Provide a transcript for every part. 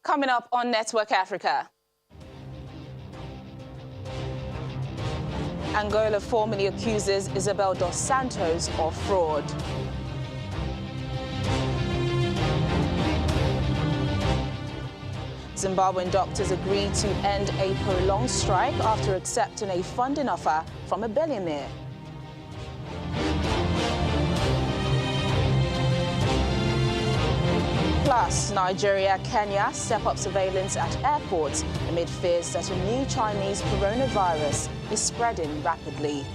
Coming up on Network Africa. Angola formally accuses Isabel dos Santos of fraud. Zimbabwean doctors agreed to end a prolonged strike after accepting a funding offer from a billionaire. Plus, Nigeria, Kenya step up surveillance at airports amid fears that a new Chinese coronavirus is spreading rapidly.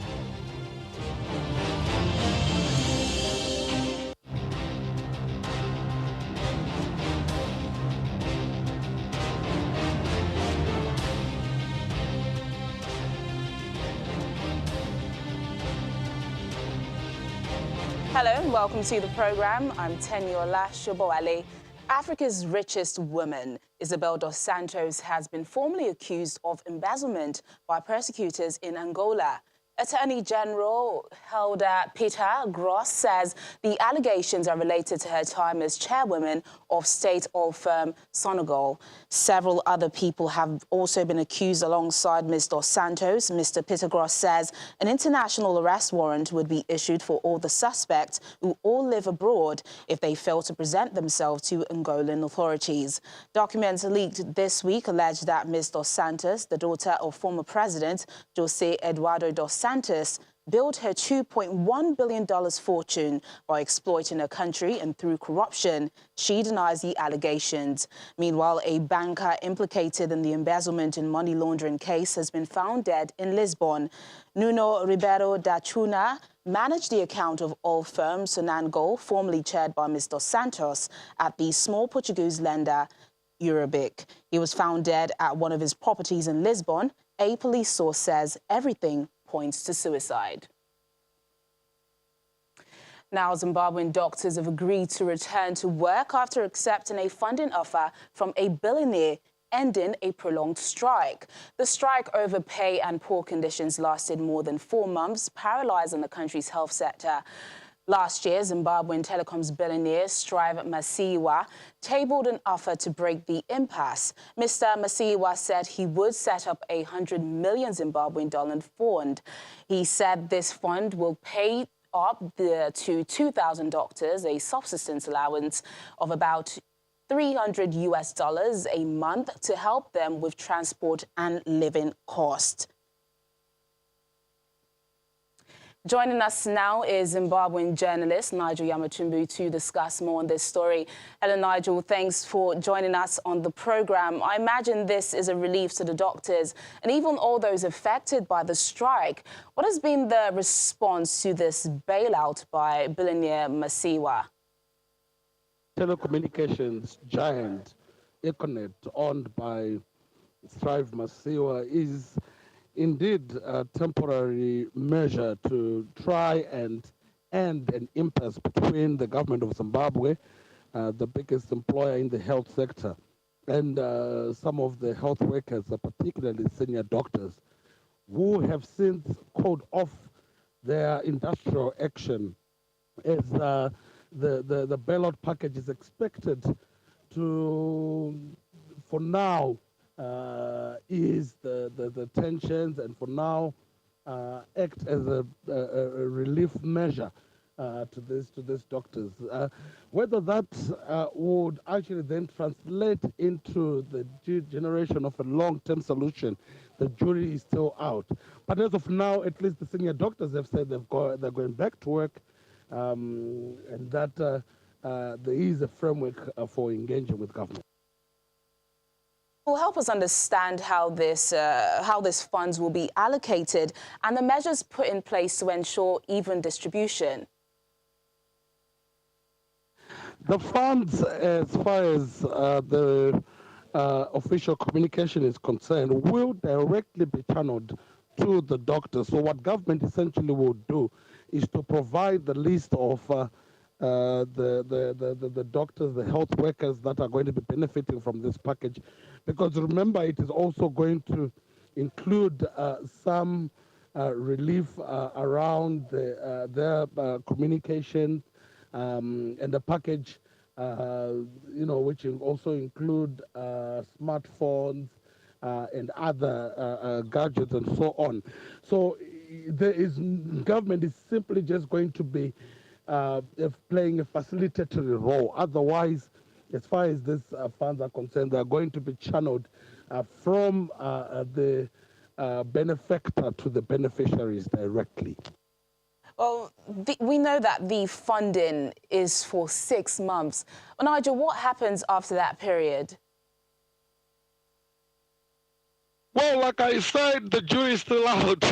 Hello and welcome to the program. I'm Teniola Shoboale. Africa's richest woman, Isabel dos Santos, has been formally accused of embezzlement by prosecutors in Angola. Attorney General Hilda Peter Gross says the allegations are related to her time as chairwoman of state-owned firm Senegal. Several other people have also been accused alongside Ms. dos Santos. Mr. Peter Gross says an international arrest warrant would be issued for all the suspects who all live abroad if they fail to present themselves to Angolan authorities. Documents leaked this week allege that Ms. dos Santos, the daughter of former President José Eduardo dos Santos, built her $2.1 billion fortune by exploiting her country and through corruption. She denies the allegations. Meanwhile, a banker implicated in the embezzlement and money laundering case has been found dead in Lisbon. Nuno Ribeiro da Cunha managed the account of oil firm Senegal, formerly chaired by Ms. dos Santos, at the small Portuguese lender Eurobic. He was found dead at one of his properties in Lisbon. A police source says everything points to suicide. Now, Zimbabwean doctors have agreed to return to work after accepting a funding offer from a billionaire, ending a prolonged strike. The strike over pay and poor conditions lasted more than 4 months, paralyzing the country's health sector. Last year, Zimbabwean telecoms billionaire Strive Masiyiwa tabled an offer to break the impasse. Mr. Masiyiwa said he would set up a $100 million Zimbabwean dollar fund. He said this fund will pay up to 2,000 doctors a subsistence allowance of about $300 a month to help them with transport and living costs. Joining us now is Zimbabwean journalist Nigel Yamatumbu to discuss more on this story. Hello, Nigel. Thanks for joining us on the program. I imagine this is a relief to the doctors and even all those affected by the strike. What has been the response to this bailout by billionaire Masiyiwa? Telecommunications giant Econet, owned by Strive Masiyiwa, is indeed a temporary measure to try and end an impasse between the government of Zimbabwe, the biggest employer in the health sector, and some of the health workers, particularly senior doctors, who have since called off their industrial action as the bailout package is expected to, for now, ease the tensions and for now act as a relief measure to these doctors. Whether that would actually then translate into the generation of a long-term solution, the jury is still out. But as of now, at least the senior doctors have said they're going back to work, and that there is a framework for engaging with government. Will help us understand how this funds will be allocated and the measures put in place to ensure even distribution. The funds, as far as the official communication is concerned, will directly be channeled to the doctors. So what government essentially will do is to provide the list of the doctors, the health workers that are going to be benefiting from this package. Because remember, it is also going to include some relief around their communication and the package which also include smartphones and other gadgets and so on. So government is simply just going to be playing a facilitatory role. Otherwise, as far as these funds are concerned, they are going to be channeled from the benefactor to the beneficiaries directly. Well, we know that the funding is for 6 months. Nigel, what happens after that period? Well, like I said, the jury is still out.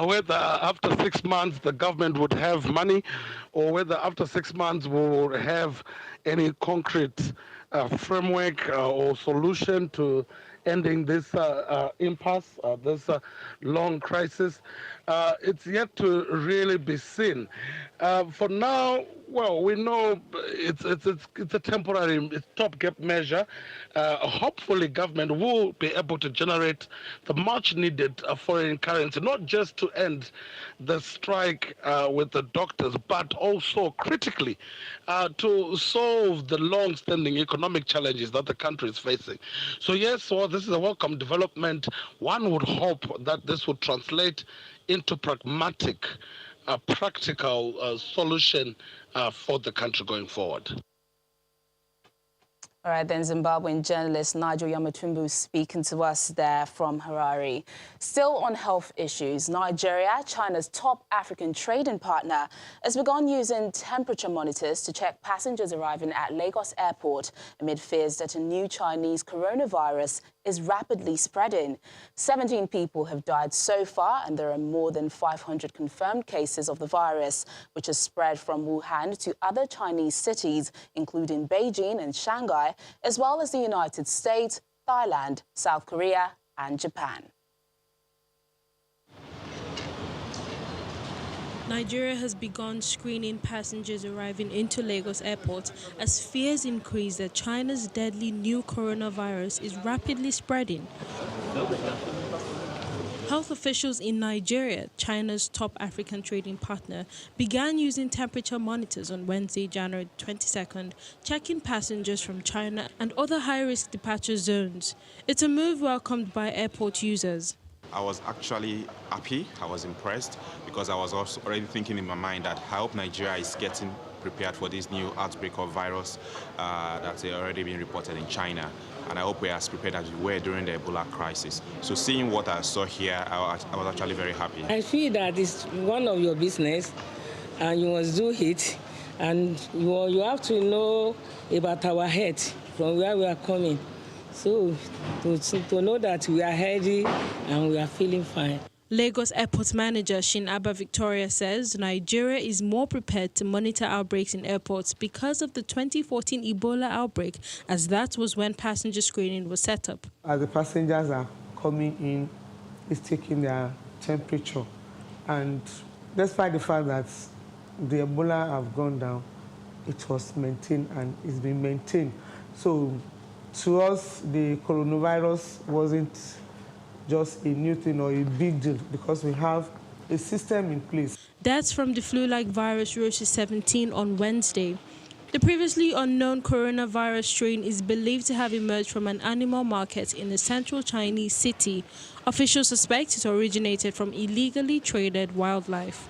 Whether after 6 months the government would have money, or whether after 6 months we will have any concrete framework or solution to ending this impasse, this long crisis, it's yet to really be seen. For now, well, we know it's a temporary stopgap measure. Hopefully, government will be able to generate the much needed foreign currency, not just to end the strike with the doctors, but also critically to solve the long-standing economic challenges that the country is facing. So yes, well, this is a welcome development. One would hope that this would translate into pragmatic, practical solution for the country going forward. All right, then Zimbabwean journalist Nigel Yamatumbu speaking to us there from Harare. Still on health issues, Nigeria, China's top African trading partner, has begun using temperature monitors to check passengers arriving at Lagos Airport amid fears that a new Chinese coronavirus is rapidly spreading. 17 people have died so far, and there are more than 500 confirmed cases of the virus, which has spread from Wuhan to other Chinese cities, including Beijing and Shanghai, as well as the United States, Thailand, South Korea, and Japan. Nigeria has begun screening passengers arriving into Lagos Airport as fears increase that China's deadly new coronavirus is rapidly spreading. Health officials in Nigeria, China's top African trading partner, began using temperature monitors on Wednesday, January 22nd, checking passengers from China and other high-risk departure zones. It's a move welcomed by airport users. I was actually happy, I was impressed, because I was also already thinking in my mind that I hope Nigeria is getting prepared for this new outbreak of virus that's already been reported in China. And I hope we are as prepared as we were during the Ebola crisis. So seeing what I saw here, I was actually very happy. I feel that it's one of your business and you must do it. And you have to know about our head, from where we are coming. So to know that we are healthy and we are feeling fine. Lagos Airport Manager Shin Abba Victoria says Nigeria is more prepared to monitor outbreaks in airports because of the 2014 Ebola outbreak, as that was when passenger screening was set up. As the passengers are coming in, it's taking their temperature. And despite the fact that the Ebola have gone down, it was maintained and it's been maintained. So to us, the coronavirus wasn't just a new thing or a big deal because we have a system in place. Deaths from the flu-like virus rose to 17 on Wednesday. The previously unknown coronavirus strain is believed to have emerged from an animal market in a central Chinese city. Officials suspect it originated from illegally traded wildlife.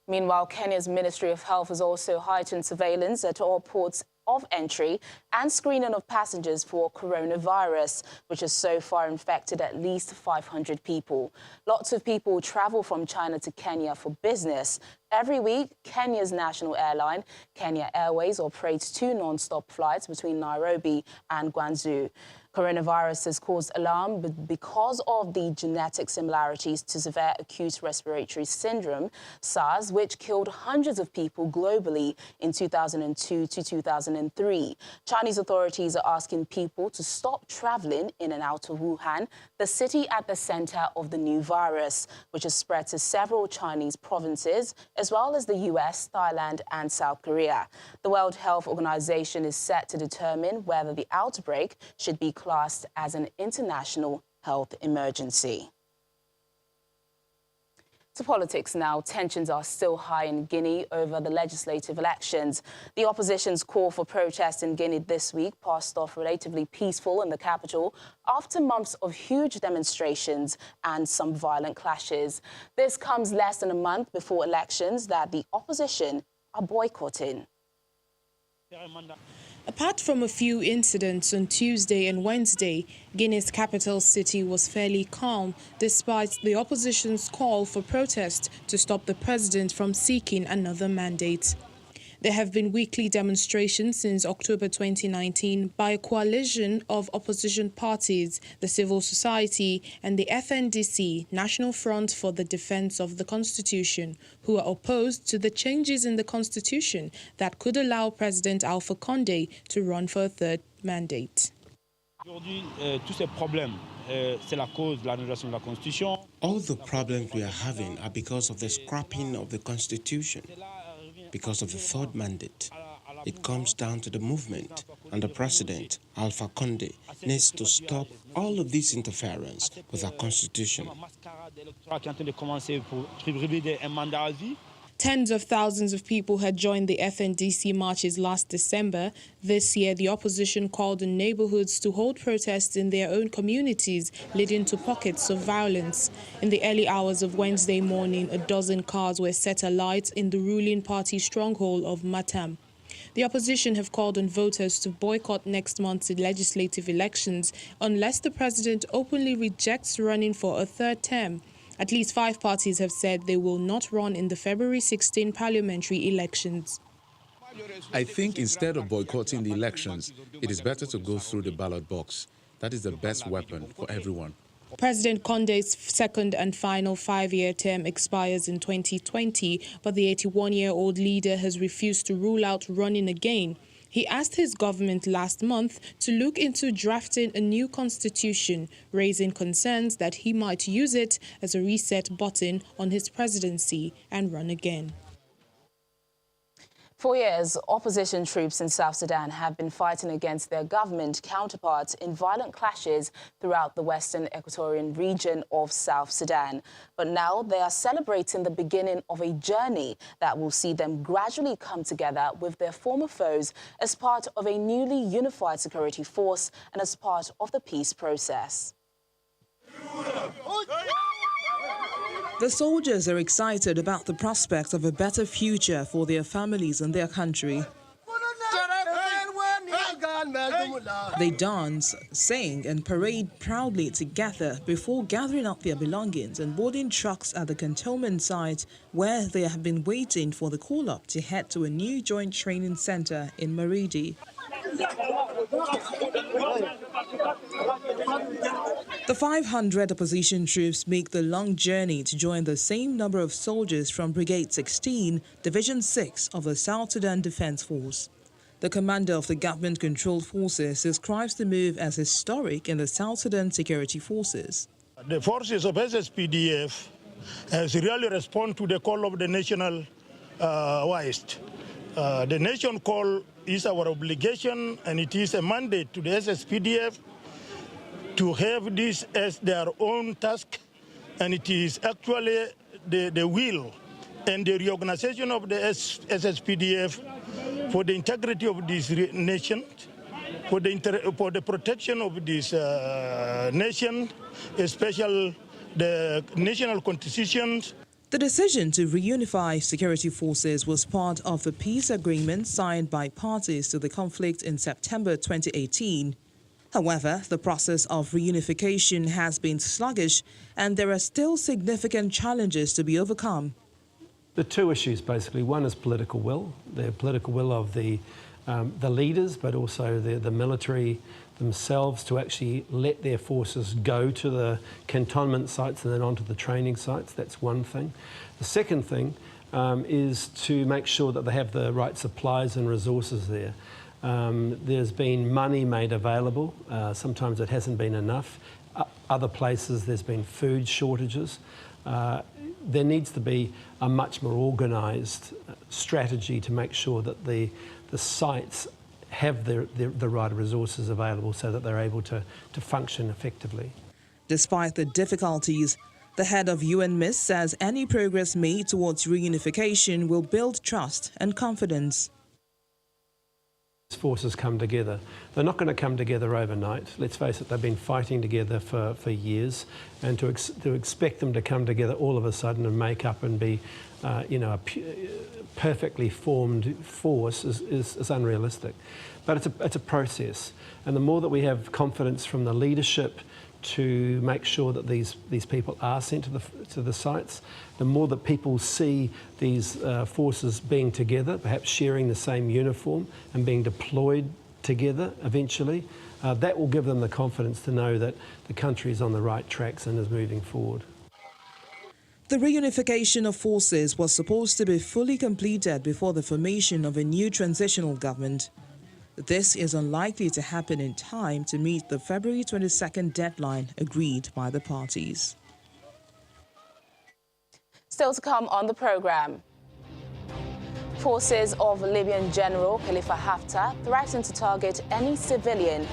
Meanwhile, Kenya's Ministry of Health has also heightened surveillance at all ports of entry and screening of passengers for coronavirus, which has so far infected at least 500 people. Lots of people travel from China to Kenya for business. Every week, Kenya's national airline, Kenya Airways, operates 2 non-stop flights between Nairobi and Guangzhou. Coronavirus has caused alarm because of the genetic similarities to severe acute respiratory syndrome, SARS, which killed hundreds of people globally in 2002 to 2003. Chinese authorities are asking people to stop traveling in and out of Wuhan, the city at the center of the new virus, which has spread to several Chinese provinces, as well as the US, Thailand, and South Korea. The World Health Organization is set to determine whether the outbreak should be classed as an international health emergency. To politics now, tensions are still high in Guinea over the legislative elections. The opposition's call for protest in Guinea this week passed off relatively peaceful in the capital after months of huge demonstrations and some violent clashes. This comes less than a month before elections that the opposition are boycotting. Apart from a few incidents on Tuesday and Wednesday, Guinea's capital city was fairly calm despite the opposition's call for protest to stop the president from seeking another mandate. There have been weekly demonstrations since October 2019 by a coalition of opposition parties, the civil society and the FNDC, National Front for the Defense of the Constitution, who are opposed to the changes in the Constitution that could allow President Alpha Condé to run for a third mandate. All the problems we are having are because of the scrapping of the Constitution, because of the third mandate. It comes down to the movement, and the president, Alpha Condé, needs to stop all of this interference with our Constitution. Tens of thousands of people had joined the FNDC marches last December. This year, the opposition called on neighborhoods to hold protests in their own communities, leading to pockets of violence. In the early hours of Wednesday morning, a dozen cars were set alight in the ruling party stronghold of Matam. The opposition have called on voters to boycott next month's legislative elections unless the president openly rejects running for a third term. At least 5 parties have said they will not run in the February 16 parliamentary elections. I think instead of boycotting the elections, it is better to go through the ballot box. That is the best weapon for everyone. President Condé's second and final 5-year term expires in 2020, but the 81-year-old leader has refused to rule out running again. He asked his government last month to look into drafting a new constitution, raising concerns that he might use it as a reset button on his presidency and run again. For years, opposition troops in South Sudan have been fighting against their government counterparts in violent clashes throughout the western Equatorian region of South Sudan. But now they are celebrating the beginning of a journey that will see them gradually come together with their former foes as part of a newly unified security force and as part of the peace process. The soldiers are excited about the prospect of a better future for their families and their country. They dance, sing and parade proudly together before gathering up their belongings and boarding trucks at the cantonment site where they have been waiting for the call-up to head to a new joint training center in Maridi. The 500 opposition troops make the long journey to join the same number of soldiers from Brigade 16, Division 6 of the South Sudan Defense Force. The commander of the government-controlled forces describes the move as historic in the South Sudan security forces. The forces of SSPDF has really responded to the call of the national West. The nation call is our obligation, and it is a mandate to the SSPDF to have this as their own task, and it is actually the will and the reorganization of the SSPDF for the integrity of this nation, for the protection of this nation, especially the national constitutions. The decision to reunify security forces was part of the peace agreement signed by parties to the conflict in September 2018. However, the process of reunification has been sluggish and there are still significant challenges to be overcome. The two issues, basically. One is political will, the political will of the leaders, but also the military themselves to actually let their forces go to the cantonment sites and then onto the training sites. That's one thing. The second thing is to make sure that they have the right supplies and resources there. There's been money made available. Sometimes it hasn't been enough. Other places there's been food shortages. There needs to be a much more organised strategy to make sure that the sites have the right resources available so that they're able to function effectively. Despite the difficulties, The head of UNMISS says any progress made towards reunification will build trust and confidence. Forces come together. They're not going to come together overnight. Let's face it, they've been fighting together for years, and to expect them to come together all of a sudden and make up and be, a perfectly formed force is unrealistic. But it's a process, and the more that we have confidence from the leadership to make sure that these people are sent to the sites, the more that people see these forces being together, perhaps sharing the same uniform and being deployed together eventually, that will give them the confidence to know that the country is on the right tracks and is moving forward. The reunification of forces was supposed to be fully completed before the formation of a new transitional government. This is unlikely to happen in time to meet the February 22nd deadline agreed by the parties. Still to come on the program. Forces of Libyan General Khalifa Haftar threaten to target any civilian or